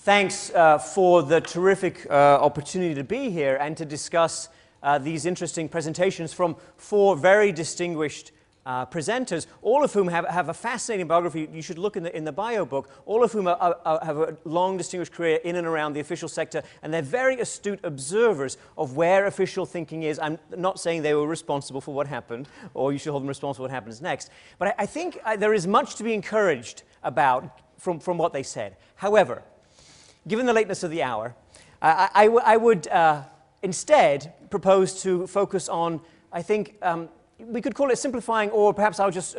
Thanks for the terrific opportunity to be here and to discuss these interesting presentations from four very distinguished presenters, all of whom have a fascinating biography. You should look in the bio book, all of whom have a long, distinguished career in and around the official sector, and they're very astute observers of where official thinking is. I'm not saying they were responsible for what happened, or you should hold them responsible for what happens next, but I think there is much to be encouraged about from what they said. However, given the lateness of the hour, I would instead propose to focus on, I think, we could call it simplifying, or perhaps I'll just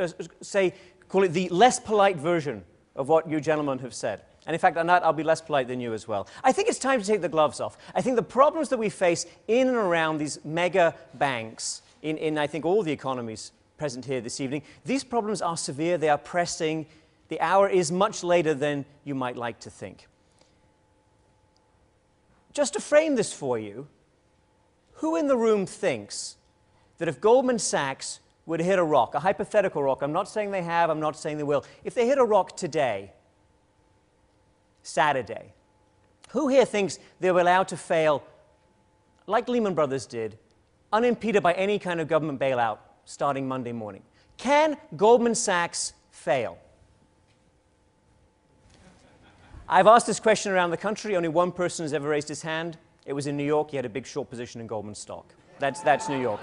call it the less polite version of what you gentlemen have said. And in fact, on that, I'll be less polite than you as well. I think it's time to take the gloves off. I think the problems that we face in and around these mega banks, in I think all the economies present here this evening, these problems are severe, they are pressing. The hour is much later than you might like to think. Just to frame this for you, who in the room thinks that if Goldman Sachs were to hit a rock, a hypothetical rock, I'm not saying they have, I'm not saying they will, if they hit a rock today, Saturday, who here thinks they were allowed to fail like Lehman Brothers did, unimpeded by any kind of government bailout starting Monday morning? Can Goldman Sachs fail? I've asked this question around the country. Only one person has ever raised his hand. It was in New York. He had a big short position in Goldman stock. That's New York.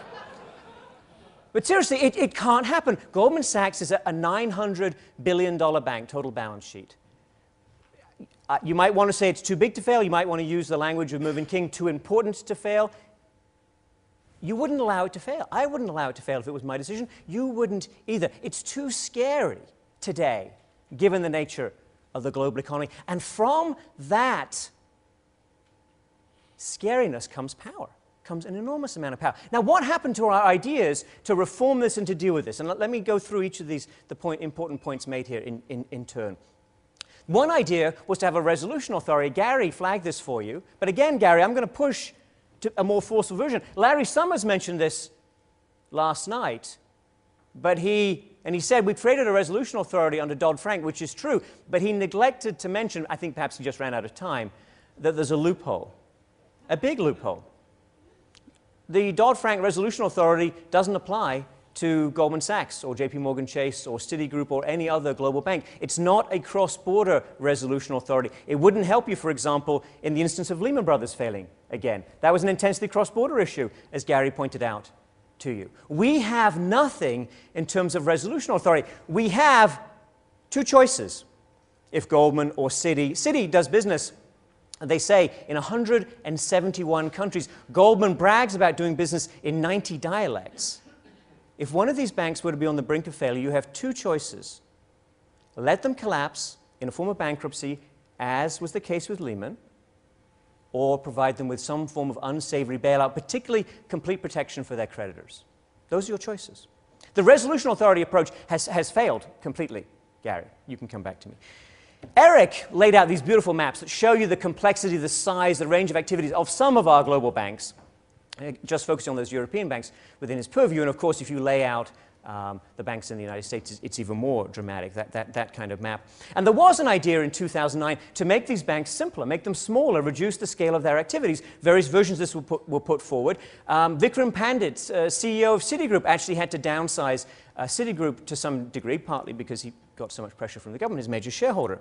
But seriously, it can't happen. Goldman Sachs is a $900 billion bank, total balance sheet. You might want to say it's too big to fail. You might want to use the language of Mervyn King, too important to fail. You wouldn't allow it to fail. I wouldn't allow it to fail if it was my decision. You wouldn't either. It's too scary today, given the nature of the global economy. And from that scariness comes power, comes an enormous amount of power. Now, what happened to our ideas to reform this and to deal with this? And let me go through each of these, important points made here in turn. One idea was to have a resolution authority. Gary flagged this for you. But again, Gary, I'm going to push to a more forceful version. Larry Summers mentioned this last night, but he said we created a resolution authority under Dodd-Frank, which is true, but he neglected to mention, I think perhaps he just ran out of time, that there's a loophole, a big loophole. The Dodd-Frank resolution authority doesn't apply to Goldman Sachs or JP Morgan Chase or Citigroup or any other global bank. It's not a cross-border resolution authority. It wouldn't help you, for example, in the instance of Lehman Brothers failing again. That was an intensely cross-border issue, as Gary pointed out to you. We have nothing in terms of resolution authority. We have two choices. If Goldman or Citi does business, they say, in 171 countries. Goldman brags about doing business in 90 dialects. If one of these banks were to be on the brink of failure, you have two choices. Let them collapse in a form of bankruptcy, as was the case with Lehman, or provide them with some form of unsavory bailout, particularly complete protection for their creditors. Those are your choices. The resolution authority approach has failed completely. Gary, you can come back to me. Eric laid out these beautiful maps that show you the complexity, the size, the range of activities of some of our global banks, just focusing on those European banks within his purview. And of course, if you lay out the banks in the United States, it's even more dramatic, that kind of map. And there was an idea in 2009 to make these banks simpler, make them smaller, reduce the scale of their activities. Various versions of this were put forward. Vikram Pandit, CEO of Citigroup, actually had to downsize Citigroup to some degree, partly because he got so much pressure from the government, his major shareholder.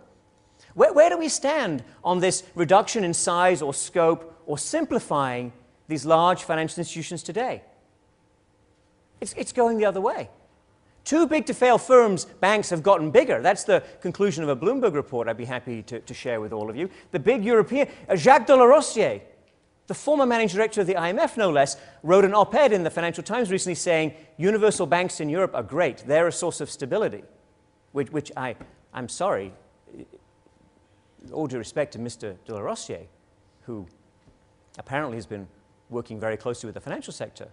Where do we stand on this reduction in size or scope or simplifying these large financial institutions today? It's going the other way. Too big to fail firms, banks have gotten bigger. That's the conclusion of a Bloomberg report I'd be happy to share with all of you. The big European, Jacques Delorossier, the former managing director of the IMF, no less, wrote an op-ed in the Financial Times recently saying, universal banks in Europe are great. They're a source of stability, which I'm sorry, all due respect to Mr. Delorossier, who apparently has been working very closely with the financial sector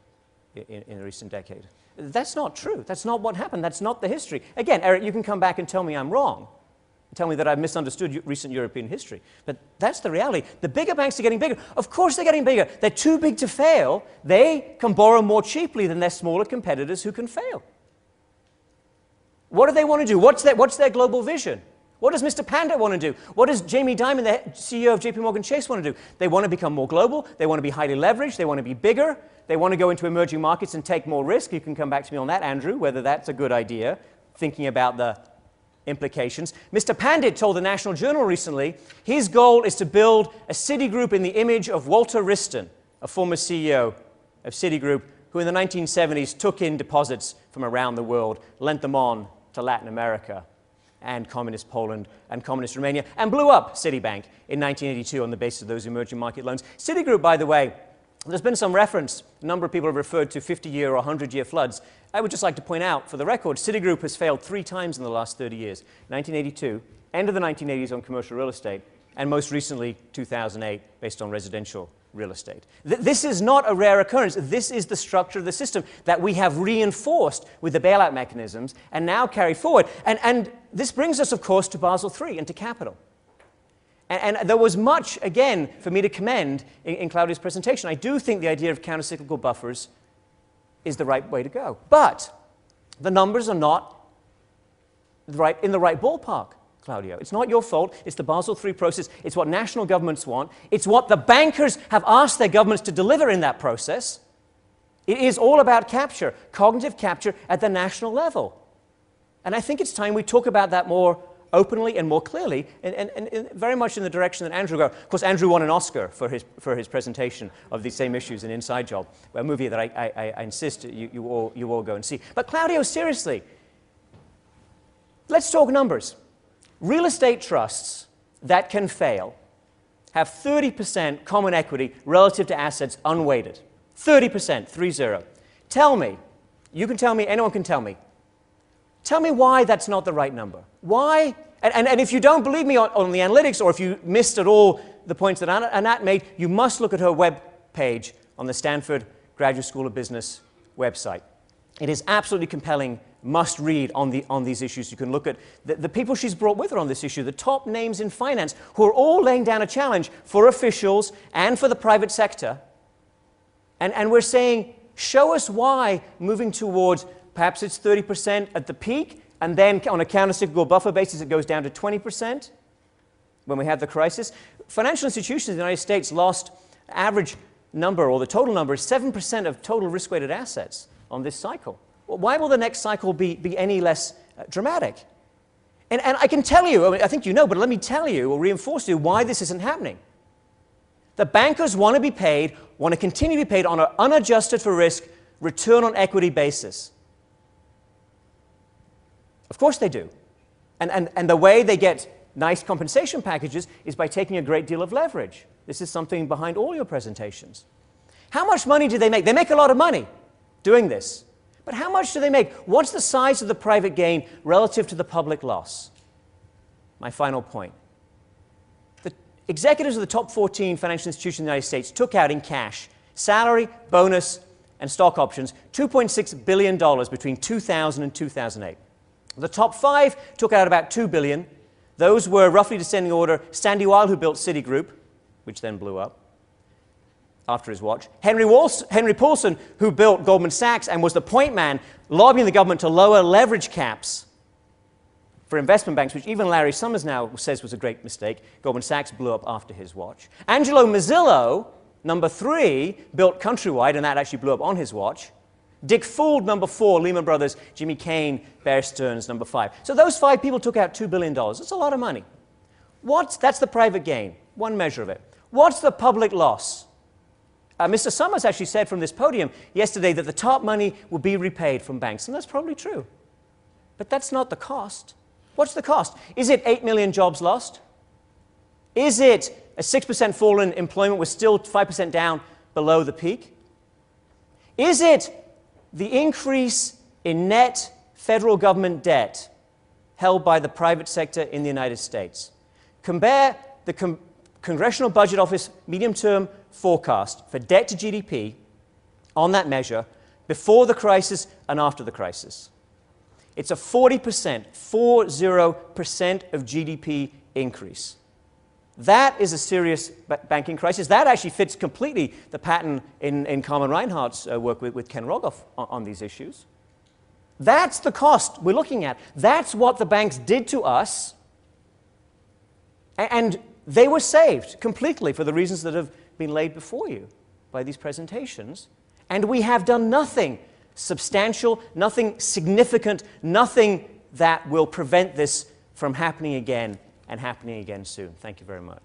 in the recent decade. That's not true. That's not what happened. That's not the history. Again, Eric, you can come back and tell me I'm wrong. Tell me that I've misunderstood recent European history. But that's the reality. The bigger banks are getting bigger. Of course they're getting bigger. They're too big to fail. They can borrow more cheaply than their smaller competitors who can fail. What do they want to do? What's their global vision? What does Mr. Pandit want to do? What does Jamie Dimon, the CEO of JP Morgan Chase, want to do? They want to become more global. They want to be highly leveraged. They want to be bigger. They want to go into emerging markets and take more risk. You can come back to me on that, Andrew, whether that's a good idea, thinking about the implications. Mr. Pandit told the National Journal recently his goal is to build a Citigroup in the image of Walter Wriston, a former CEO of Citigroup, who in the 1970s took in deposits from around the world, lent them on to Latin America and communist Poland and communist Romania, and blew up Citibank in 1982 on the basis of those emerging market loans. Citigroup, by the way, there's been some reference, a number of people have referred to 50-year or 100-year floods. I would just like to point out, for the record, Citigroup has failed 3 times in the last 30 years. 1982, end of the 1980s on commercial real estate, and most recently 2008 based on residential real estate. This is not a rare occurrence. This is the structure of the system that we have reinforced with the bailout mechanisms and now carry forward. And this brings us, of course, to Basel III and to capital. And there was much, again, for me to commend in Claudia's presentation. I do think the idea of countercyclical buffers is the right way to go. But the numbers are not in the right ballpark, Claudio. It's not your fault. It's the Basel III process. It's what national governments want. It's what the bankers have asked their governments to deliver in that process. It is all about capture, cognitive capture at the national level. And I think it's time we talk about that more openly and more clearly, and very much in the direction that Andrew goes. Of course, Andrew won an Oscar for his presentation of these same issues in Inside Job, a movie that I insist you all go and see. But Claudio, seriously, let's talk numbers. Real estate trusts that can fail have 30% common equity relative to assets unweighted. 30%, 3-0. Tell me, you can tell me, anyone can tell me why that's not the right number. Why? And if you don't believe me on the analytics, or if you missed at all the points that INET made, you must look at her web page on the Stanford Graduate School of Business website. It is absolutely compelling, must read on these issues. You can look at the people she's brought with her on this issue, the top names in finance, who are all laying down a challenge for officials and for the private sector. And we're saying, show us why moving towards perhaps it's 30% at the peak, and then on a countercyclical buffer basis, it goes down to 20% when we have the crisis. Financial institutions in the United States lost average number, or the total number, is 7% of total risk-weighted assets on this cycle. Well, why will the next cycle be any less dramatic? And I can tell you, I mean, I think you know, but let me tell you or reinforce to you why this isn't happening. The bankers want to be paid, want to continue to be paid on an unadjusted for risk return on equity basis. Of course they do. And the way they get nice compensation packages is by taking a great deal of leverage. This is something behind all your presentations. How much money do they make? They make a lot of money doing this. But how much do they make? What's the size of the private gain relative to the public loss? My final point. The executives of the top 14 financial institutions in the United States took out in cash, salary, bonus, and stock options, $2.6 billion between 2000 and 2008. The top 5 took out about $2 billion. Those were, roughly descending order, Sandy Weill, who built Citigroup, which then blew up after his watch. Henry Paulson, who built Goldman Sachs and was the point man lobbying the government to lower leverage caps for investment banks, which even Larry Summers now says was a great mistake. Goldman Sachs blew up after his watch. Angelo Mazzillo, number 3, built Countrywide, and that actually blew up on his watch. Dick Fuld, number 4, Lehman Brothers, Jimmy Cain, Bear Stearns, number 5. So those 5 people took out $2 billion. That's a lot of money. That's the private gain, one measure of it. What's the public loss? Mr. Summers actually said from this podium yesterday that the top money will be repaid from banks, and that's probably true. But that's not the cost. What's the cost? Is it 8 million jobs lost? Is it a 6% fall in employment? We're still 5% down below the peak. Is it the increase in net federal government debt held by the private sector in the United States? Compare the Congressional Budget Office medium-term forecast for debt to GDP on that measure before the crisis and after the crisis. It's a 40% of GDP increase. That is a serious banking crisis. That actually fits completely the pattern in Carmen Reinhardt's work with Ken Rogoff on these issues. That's the cost we're looking at. That's what the banks did to us And they were saved completely for the reasons that have been laid before you by these presentations. And we have done nothing substantial, nothing significant, nothing that will prevent this from happening again and happening again soon. Thank you very much.